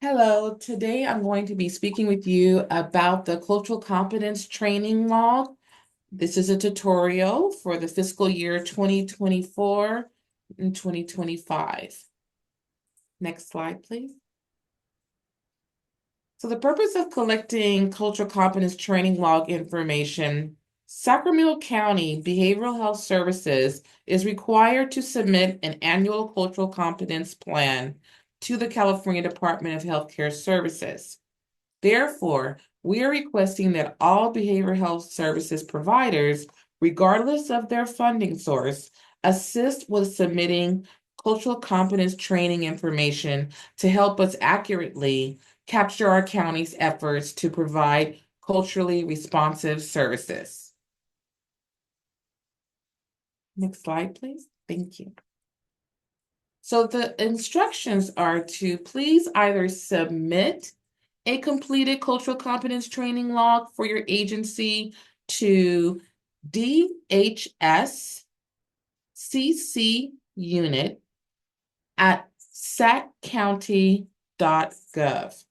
Hello, today I'm going to be speaking with you about the Cultural Competence Training Log. This is a tutorial for the fiscal year 2024 and 2025. Next slide, please. So the purpose of collecting cultural competence training log information, Sacramento County Behavioral Health Services is required to submit an annual cultural competence plan to the California Department of Healthcare Services. Therefore, we are requesting that all behavioral health services providers, regardless of their funding source, assist with submitting cultural competence training information to help us accurately capture our county's efforts to provide culturally responsive services. Next slide, please. Thank you. So the instructions are to please either submit a completed cultural competence training log for your agency to DHS CC unit at saccounty.gov.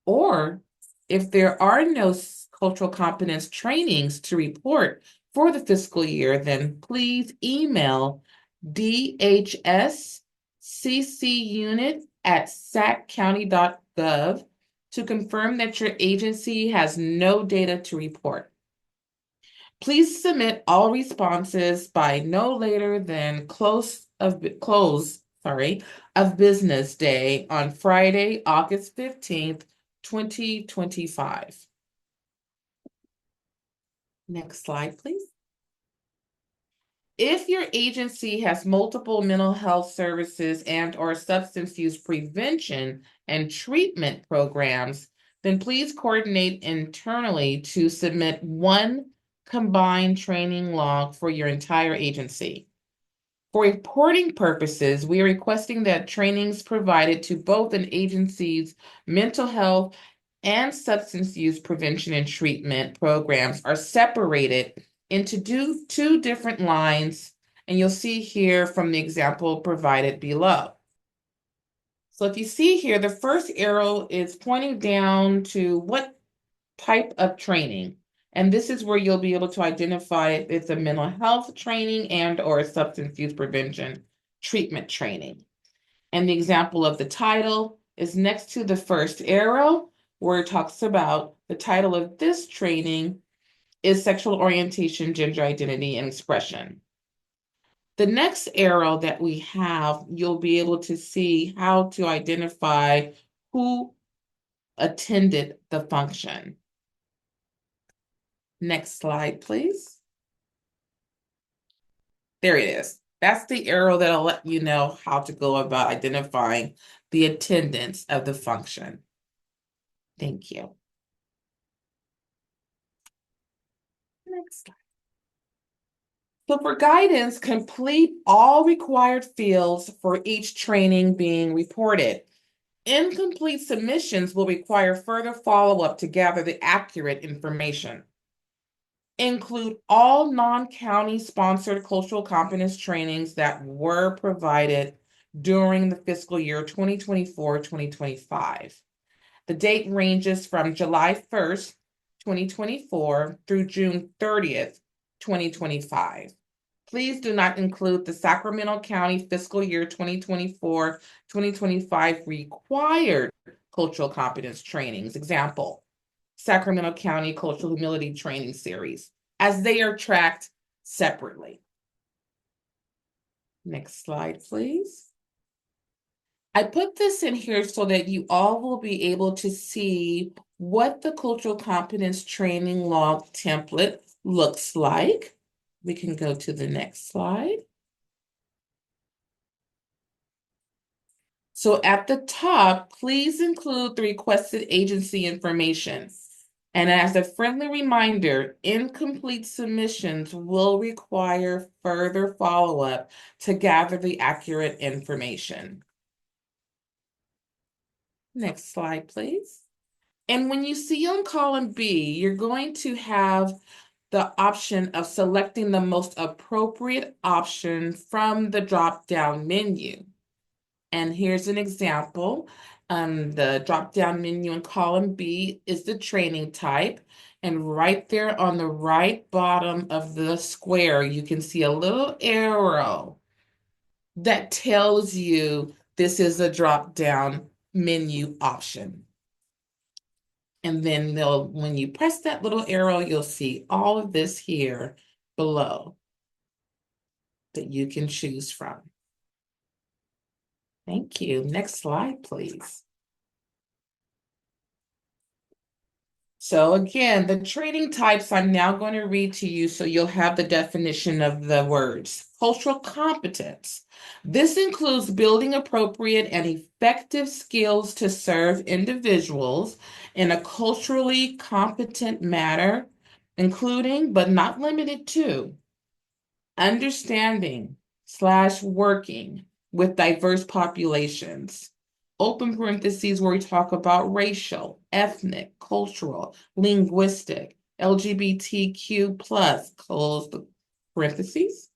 Or if there are no cultural competence trainings to report for the fiscal year, then please email DHS CC unit at saccounty.gov to confirm that your agency has no data to report. Please submit all responses by no later than close of business day on Friday, August 15th, 2025. Next slide, please. If your agency has multiple mental health services and/or substance use prevention and treatment programs, then please coordinate internally to submit one combined training log for your entire agency. For reporting purposes, we are requesting that trainings provided to both an agency's mental health and substance use prevention and treatment programs are separated into two different lines, and you'll see here from the example provided below. So if you see here, the first arrow is pointing down to what type of training. And this is where you'll be able to identify if it's a mental health training and or substance use prevention treatment training. And the example of the title is next to the first arrow, where it talks about the title of this training is Sexual Orientation, Gender Identity, and Expression. The next arrow that we have, you'll be able to see how to identify who attended the function. Next slide, please. There it is. That's the arrow that'll let you know how to go about identifying the attendance of the function. Thank you. Next slide. So for guidance, complete all required fields for each training being reported. Incomplete submissions will require further follow-up to gather the accurate information. Include all non-county sponsored cultural competence trainings that were provided during the fiscal year 2024-2025. The date ranges from July 1st, 2024 through June 30th, 2025. Please do not include the Sacramento County fiscal year 2024-2025 required cultural competence trainings. Example, Sacramento County Cultural Humility Training Series, as they are tracked separately. Next slide, please. I put this in here so that you all will be able to see what the cultural competence training log template looks like. We can go to the next slide. So at the top, please include the requested agency information. And as a friendly reminder, incomplete submissions will require further follow-up to gather the accurate information. Next slide, please. And when you see on column B, you're going to have the option of selecting the most appropriate option from the drop-down menu. And here's an example. The drop-down menu in column B is the training type. And right there on the right bottom of the square, you can see a little arrow that tells you this is a drop-down menu option. And then when you press that little arrow, you'll see all of this here below that you can choose from. Thank you. Next slide, please. So again, the training types I'm now going to read to you so you'll have the definition of the words. Cultural competence. This includes building appropriate and effective skills to serve individuals in a culturally competent manner, including but not limited to understanding/working with diverse populations. Open parentheses where we talk about racial, ethnic, cultural, linguistic, LGBTQ plus, close the parentheses.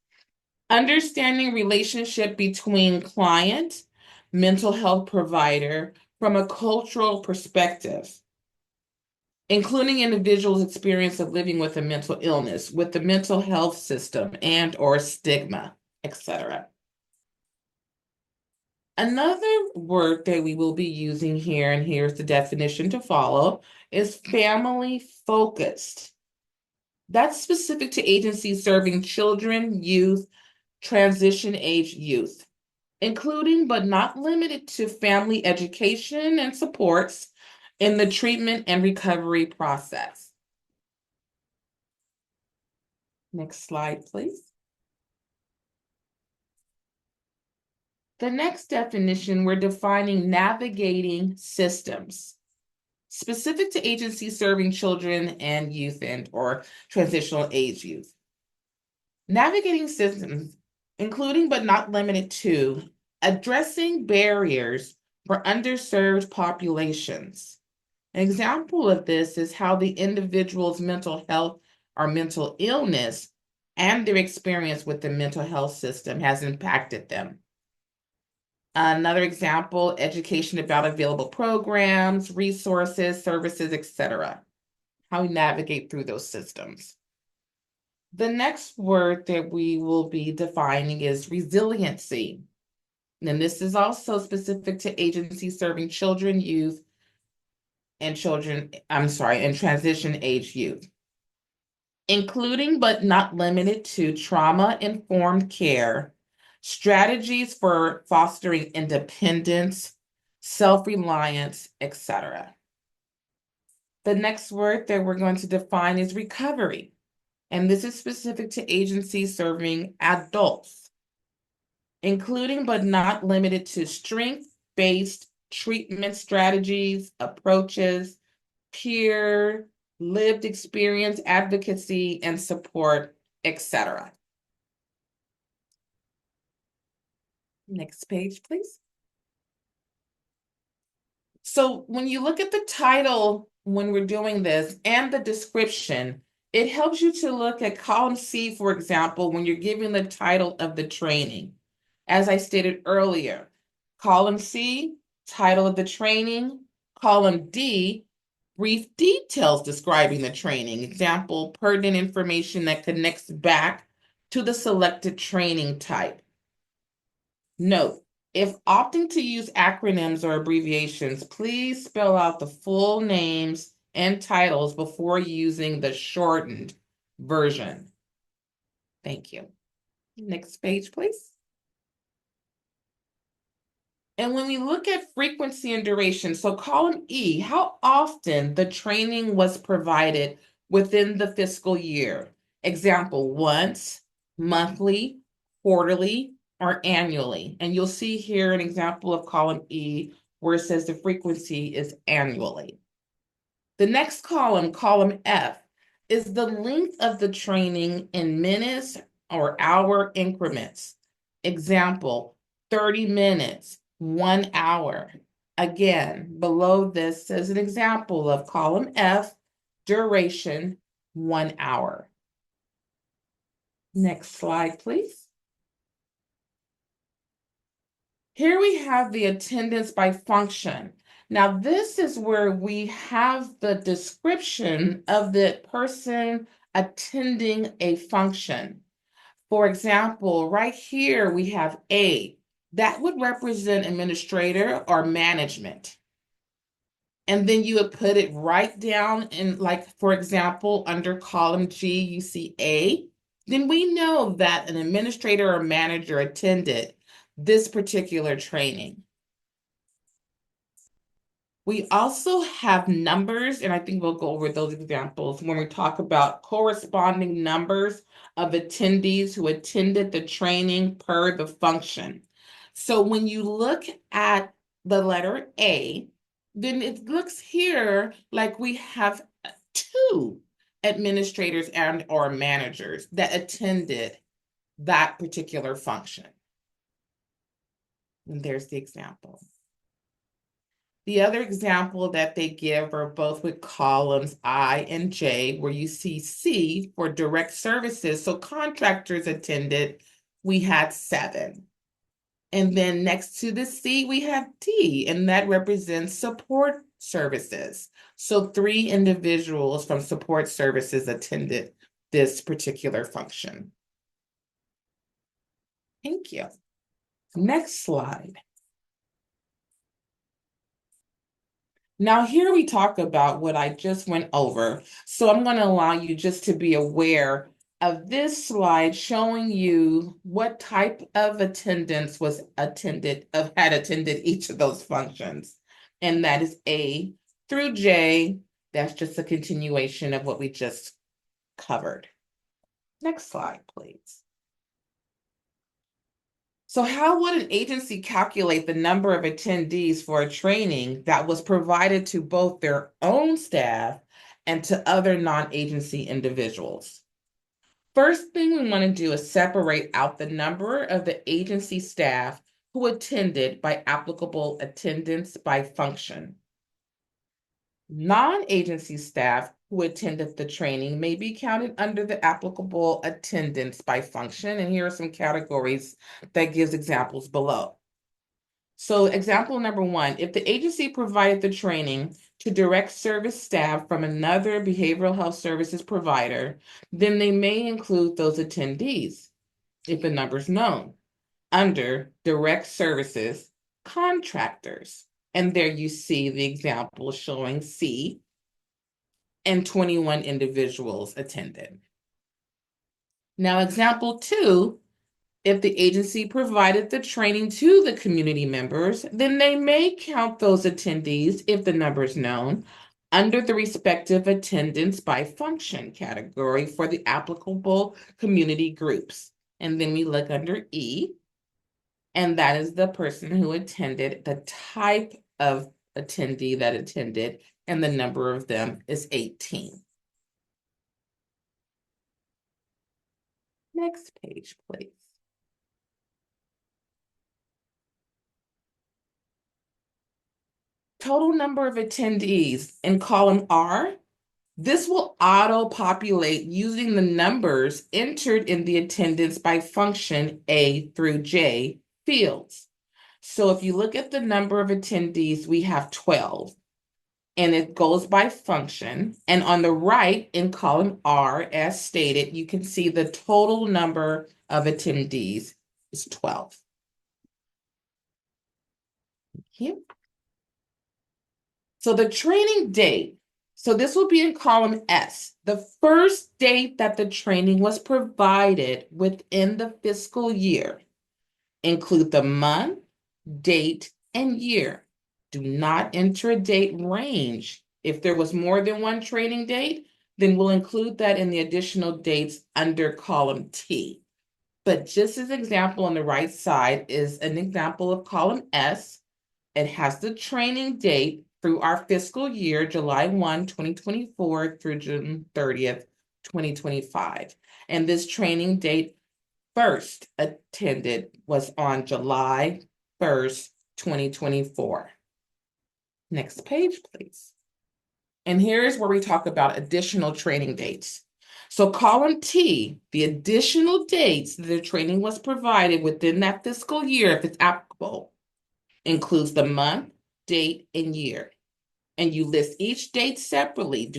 Understanding relationship between client, mental health provider from a cultural perspective, including individuals' experience of living with a mental illness, with the mental health system and or stigma, etc. Another word that we will be using here, and here's the definition to follow, is family focused. That's specific to agencies serving children, youth, transition age youth, including but not limited to family education and supports in the treatment and recovery process. Next slide, please. The next definition, we're defining navigating systems specific to agencies serving children and youth and or transitional age youth. Navigating systems, including but not limited to addressing barriers for underserved populations. An example of this is how the individual's mental health or mental illness and their experience with the mental health system has impacted them. Another example, education about available programs, resources, services, etc. How we navigate through those systems. The next word that we will be defining is resiliency. And this is also specific to agencies serving children, youth, and transition age youth, including but not limited to trauma-informed care, strategies for fostering independence, self-reliance, etc. The next word that we're going to define is recovery, and this is specific to agencies serving adults, including but not limited to strength-based treatment strategies, approaches, peer, lived experience, advocacy, and support, etc. Next page, please. So when you look at the title when we're doing this and the description, it helps you to look at column C, for example, when you're giving the title of the training. As I stated earlier, column C, title of the training, column D, brief details describing the training. Example, pertinent information that connects back to the selected training type. Note, if opting to use acronyms or abbreviations, please spell out the full names and titles before using the shortened version. Thank you. Next page, please. And when we look at frequency and duration, so column E, how often the training was provided within the fiscal year. Example, once, monthly, quarterly, or annually. And you'll see here an example of column E where it says the frequency is annually. The next column, column F, is the length of the training in minutes or hour increments. Example, 30 minutes, 1 hour. Again, below this is an example of column F, duration, 1 hour. Next slide, please. Here we have the attendance by function. Now, this is where we have the description of the person attending a function. For example, right here we have A. That would represent administrator or management. And then you would put it right down in, like, for example, under column G, you see A. Then we know that an administrator or manager attended this particular training. We also have numbers, and I think we'll go over those examples when we talk about corresponding numbers of attendees who attended the training per the function. So when you look at the letter A, then it looks here like we have two administrators and or managers that attended that particular function. And there's the example. The other example that they give are both with columns I and J, where you see C for direct services. So contractors attended, we had 7. And then next to the C, we have D, and that represents support services. So 3 individuals from support services attended this particular function. Thank you. Next slide. Now, here we talk about what I just went over. So I'm going to allow you just to be aware of this slide showing you what type of attendance was attended, had attended each of those functions. And that is A through J. That's just a continuation of what we just covered. Next slide, please. So how would an agency calculate the number of attendees for a training that was provided to both their own staff and to other non-agency individuals? First thing we want to do is separate out the number of the agency staff who attended by applicable attendance by function. Non-agency staff who attended the training may be counted under the applicable attendance by function. And here are some categories that gives examples below. So example number 1, if the agency provided the training to direct service staff from another behavioral health services provider, then they may include those attendees if the number is known under direct services contractors. And there you see the example showing C, and 21 individuals attended. Now, example 2, if the agency provided the training to the community members, then they may count those attendees, if the number is known, under the respective attendance by function category for the applicable community groups. And then we look under E, and that is the person who attended, the type of attendee that attended, and the number of them is 18. Next page, please. Total number of attendees in column R. This will auto-populate using the numbers entered in the attendance by function A through J fields. So if you look at the number of attendees, we have 12, and it goes by function. And on the right in column R, as stated, you can see the total number of attendees is 12. Thank you. So the training date, so this will be in column S. The first date that the training was provided within the fiscal year. Include the month, date, and year. Do not enter a date range. If there was more than one training date, then we'll include that in the additional dates under column T. But just as example on the right side is an example of column S. It has the training date through our fiscal year, July 1, 2024 through June 30th, 2025. And this training date first attended was on July 1st, 2024. Next page, please. And here's where we talk about additional training dates. So column T, the additional dates that the training was provided within that fiscal year, if it's applicable, includes the month, date, and year. And you list each date separately.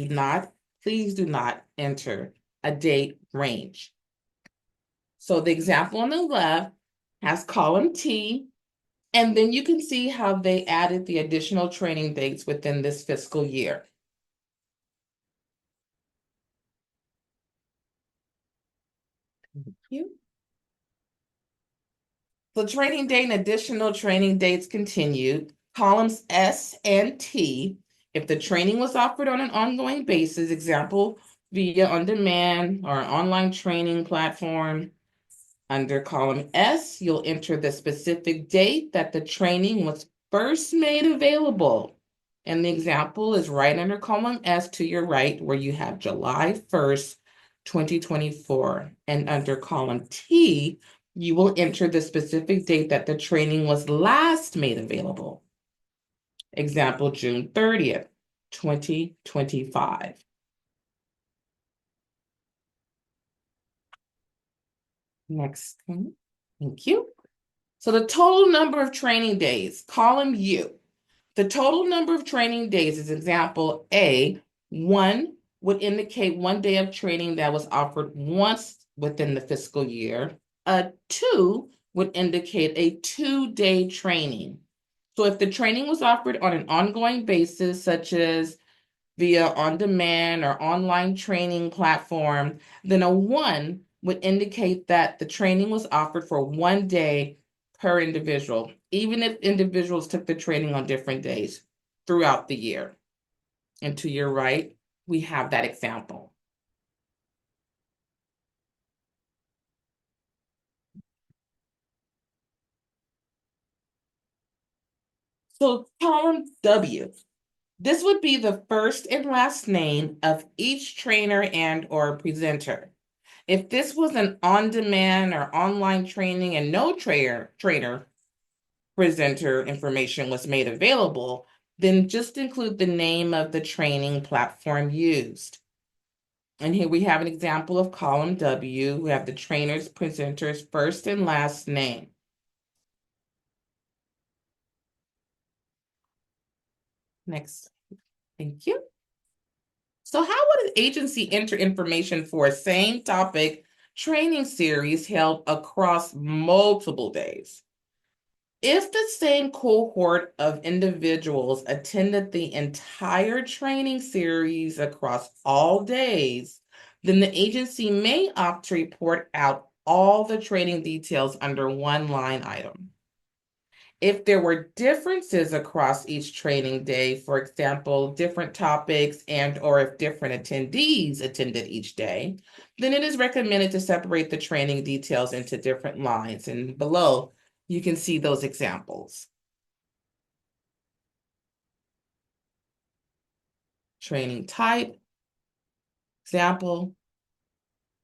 Please do not enter a date range. So the example on the left has column T, and then you can see how they added the additional training dates within this fiscal year. Thank you. So training date and additional training dates continued. Columns S and T, if the training was offered on an ongoing basis, example, via on-demand or online training platform. Under column S, you'll enter the specific date that the training was first made available. And the example is right under column S to your right, where you have July 1st, 2024. And under column T, you will enter the specific date that the training was last made available. Example, June 30th, 2025. Next one. Thank you. So the total number of training days, column U. The total number of training days is example A. 1 would indicate 1 day of training that was offered once within the fiscal year. A 2 would indicate a 2-day training. So if the training was offered on an ongoing basis, such as via on-demand or online training platform, then a 1 would indicate that the training was offered for 1 day per individual, even if individuals took the training on different days throughout the year. And to your right, we have that example. So column W, this would be the first and last name of each trainer and or presenter. If this was an on-demand or online training and no trainer presenter information was made available, then just include the name of the training platform used. And here we have an example of column W. We have the trainer's presenter's first and last name. Next. Thank you. So how would an agency enter information for a same topic training series held across multiple days? If the same cohort of individuals attended the entire training series across all days, then the agency may opt to report out all the training details under one line item. If there were differences across each training day, for example, different topics and or if different attendees attended each day, then it is recommended to separate the training details into different lines. And below, you can see those examples. Training type, example,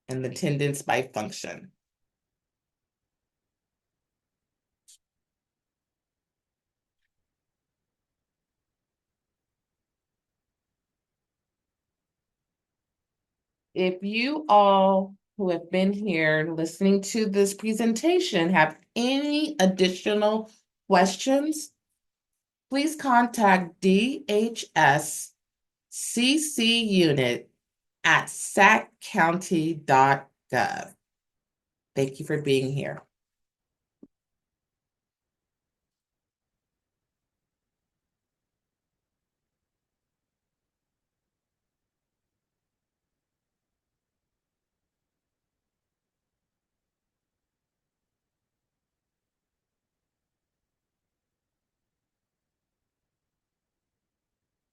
and the attendance by function. If you all who have been here listening to this presentation have any additional questions, please contact DHS CC Unit at saccounty.gov. Thank you for being here.